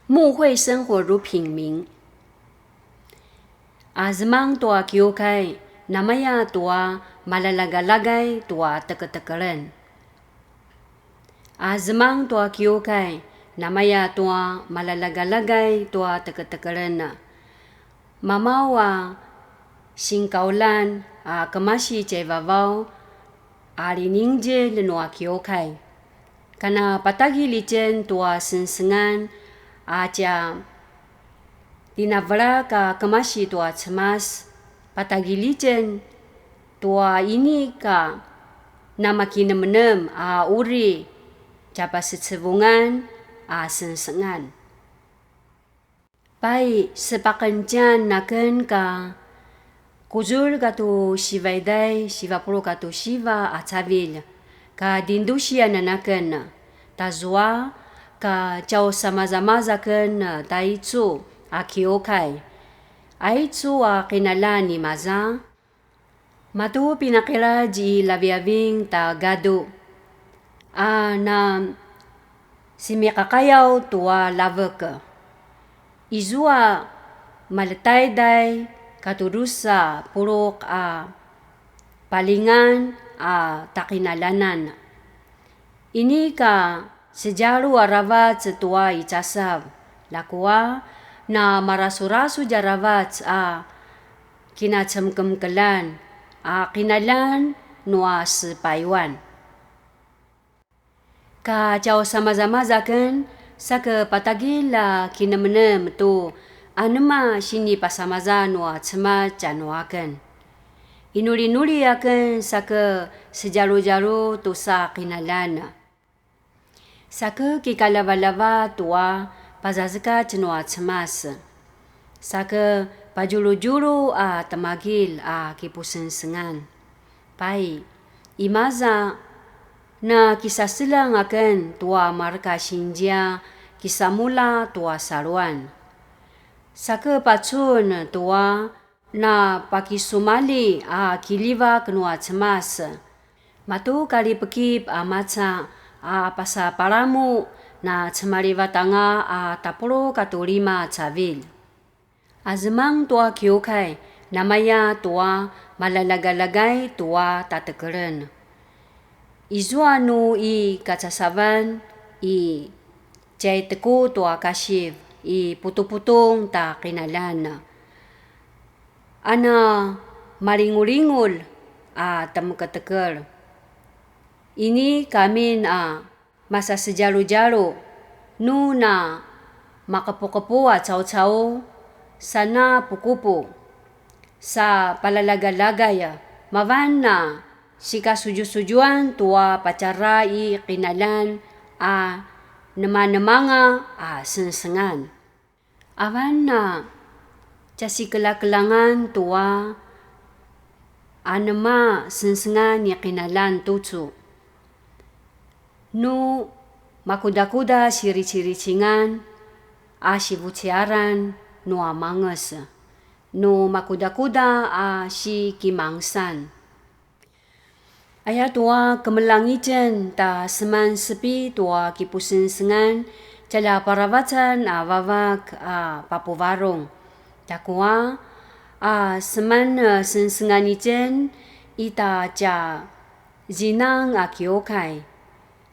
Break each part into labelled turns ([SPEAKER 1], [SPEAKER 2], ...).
[SPEAKER 1] 牧会生活如平民。Azmang tua kyokai, namaya tua malalagalagay tua teketekeren. Azmang tua kyokai, namaya tua malalagalagay tua teketekeren. Mamawa singkaulan kemasi cevavau ariningje lenua kyokai. Kana patagi licen tua sensengan aja dinavra ka kemasi tua cemas patagi licen tua ini ka nama kinemenem uri japa setsebungan sensengan. Pai sepakencan naken ka kuzul katu sivaidai sivapuro katu siva atavil ka dindusia nanaken tazua ka jauh sama-sama ken taitu akiokai aitu kinalani maza matu pinakira ji labiabing ta gado na simikakayaw tua lavek izua maletay-day katudusa purok palingan takinalanan. Ini ka sejaru aravat setua icasab lakua na marasurasu jaravat kinacemkemkelan kinalan nua sepaiwan. Ka jauh sama-sama zaken sake patagila kinemenem tu anema sini pasamaza nua cema januaken. Inuri-nuri aken sake sejaru-jaru tu sa kinalan. Sake kikalava-lava tua pazazka cenua cemas. Sake pajulu-julu temagil kipusensengan. Pai, imaza na kisah silang akan tua marka sinja kisah mula tua saruan. Sake pacun tua na pakisumali kiliva kenua cemas. Matu kali pekip maca pasa paramu na cemariva tanga tapuro katulima cavil. Azmang tua kyokai namaya tua malalagalagay tua tatekeren. Izuanu kacasavan jay teku tua kasif putu-putong ta kinalan. Ana maringul-ringul temuketeker. Ini kami masa sejaru-jaru na makapu-kapu caw-caw sana pukupu sa palalagalagay mavan na sika suju-sujuan tua pacara kinalan nama-namanga sensengan. Awan na casi kelak-kelangan tua nama sensengan kinalan tutu. Nu makuda-kuda siri-ciri-cingan sibuciaran nu manges. Nu makuda-kuda si kimangsan. Ayah tua kemelangicen ta seman sepi tua kipusensengan cala paravatan vavak papuvarong. Takua seman sensenganicen ita ca zinang kiokai.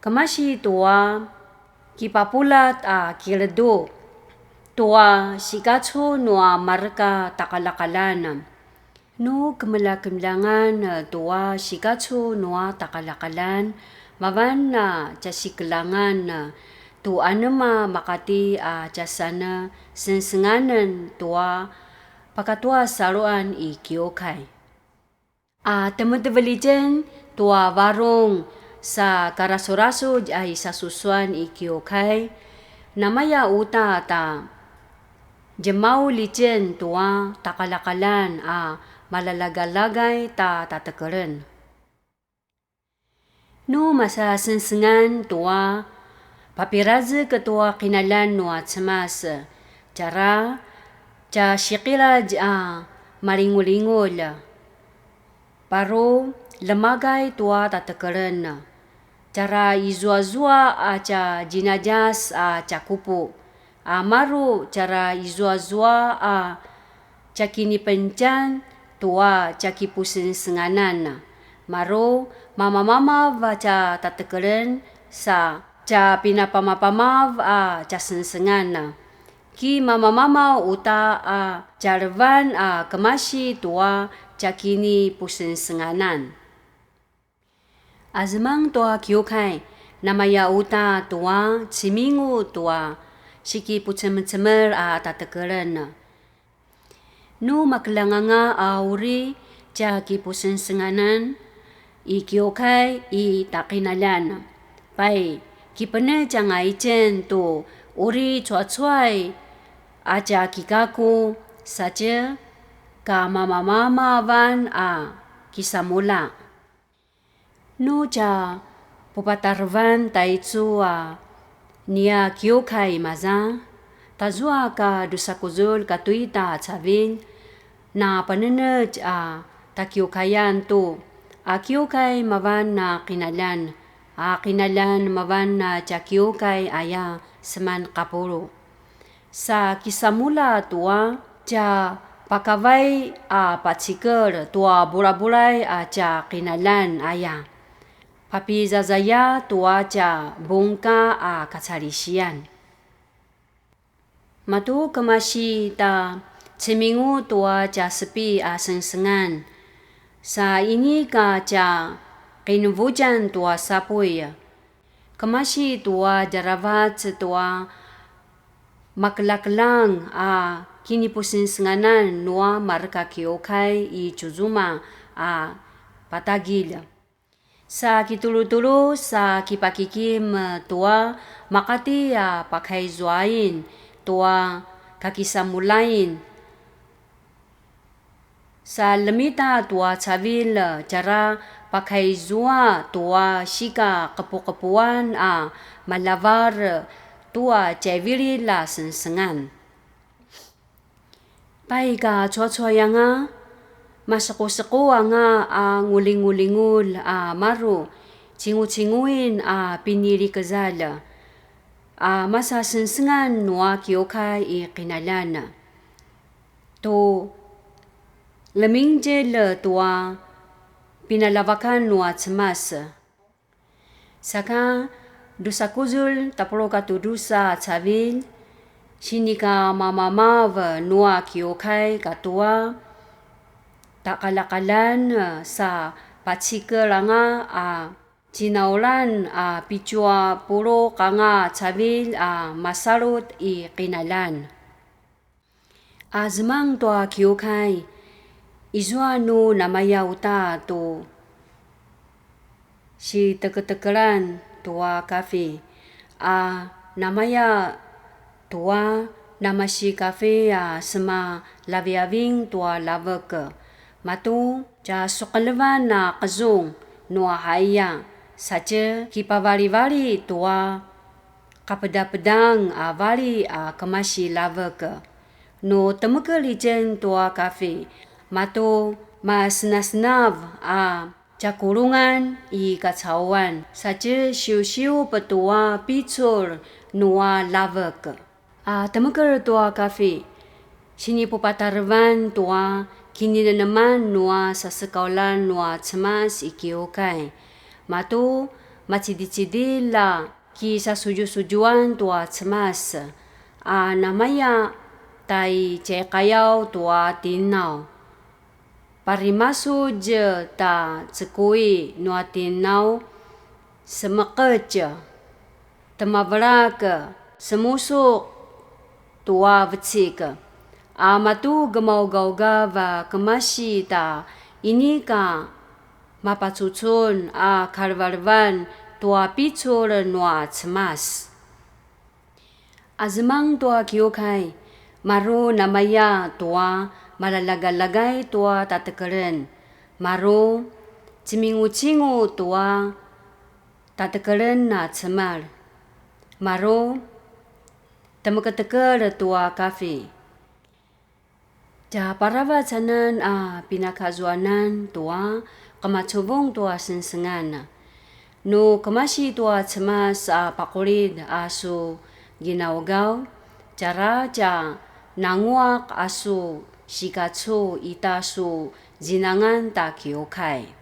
[SPEAKER 1] Kemasi tua kipapulat kiledo tua sikacu nua marka takalakalan. Nu kemelak-kemelangan tua sikacu nua takalakalan mavan casikelangan tu anema makati casana sensenganan tua pakatua saruan kiokai. Teman-teman tua warung sa karaso-raso sa susuan kiokai namaya uta ta jemau licen tua takalakalan malalagalagay tatekeren. Nu masa sensengan tua papiraze ketua kinalan nua cemas cara sikila maringul-ingul paru lemagay tua tatekeren. Cara izua-zua jinajaz cakupu Maru cara izua-zua cakini pencan tua caki pusen senganan. Maru mama-mama baca tatekeren sa ca pinapama-pama ca sensengana. Ki mama-mama uta jarvan kemasi tua cakini pusen senganan. Azmang tua kiokai namaya uta tua cimingu tua siki pucemer-cemer tatekeren. Nu maklanganga uri caki pusen senganan i kiokai i takinalan. Pai kipene jangan icen tu uri cuai-cuai aja kikaku saja ka mama-mama van kisamula. Nu ca pupatarvan taicu nia kiokai maza tazua ka dusakuzul katuita cavin na panene takiokayan tu kiokai mavan na kinalan kinalan mavan na kiokai aya seman kapuro sa kisamula tua ca pakawai paciker tua bulai-bulai ca kinalan aya papi zazaya tua ca bongka kacarisian. Matu kemasi ta cemingu tua ca sepi sengsengan. Sa ini ka ca kinuvujan tua sapuy. Kemasi tua jaravat tua maklaklang kini pusin senganan nua marka kiokai i cuzuma patagil. Sa kitulu-tulu sa kipakikim tua makati pakai zuain tua kakisamulain. Sa lemita tua cavil cara pakai zua tua shika kepu-kepuan malavar tua cevili la sensengan. Pai ka cua-cua yang masako-sako nguling-ngulingul maru cingu-cinguin pinili kezala. Masa sensengan nua kiokai i kinalana. To lemingjel tua pinalavakan nua cemas. Saka dusakuzul tapolokatu dusa cavil sinika mama-mav nua kiokai katua tak kalakalan sa patsikelanga cinaulan picua puro kanga cavil masarut i kinalan. Azmang tua kiokai izua nu namaya uta tu si teke-tekeran tua kafe namaya tua nama si kafe sema laviaving tua laveke. Matu ca sukalevan na kazung nua haya saja kipavali-vali tua kapeda-pedang vali kemasi laveke. No temekeli jen tua kafe matu masnasnav ca kurungan i kacauan saja siu-siu petua picur nua laveke. Temekel tua kafe sini pupatarvan tua kini naman nua sa sekaulan nua cemas ikiokai. Matu macidi-cidi la ki sa suju-sujuan tua cemas. Namaya tai cekayau tua tinau. Parimasu je ta cekui nua tinau semekej. Temabrak semusuk tua vecik. Matu gemau gauga va kemasi ta ini ka mapacucun karvarvan tua picur nua cemas. Azmang tua kiokai maru namaya tua malalagalagay tua tatekeren. Maru cimingu-cingu tua tatekeren na cemar. Maru temeke-teker tua kafe. Ja parava canan pinakazuanan tua kamacubong tua sensengan. No kemasi tua cemas pakurid su ginawagaw Jaraja nanguak asu shikatsu itasu zinangan ta kyokai.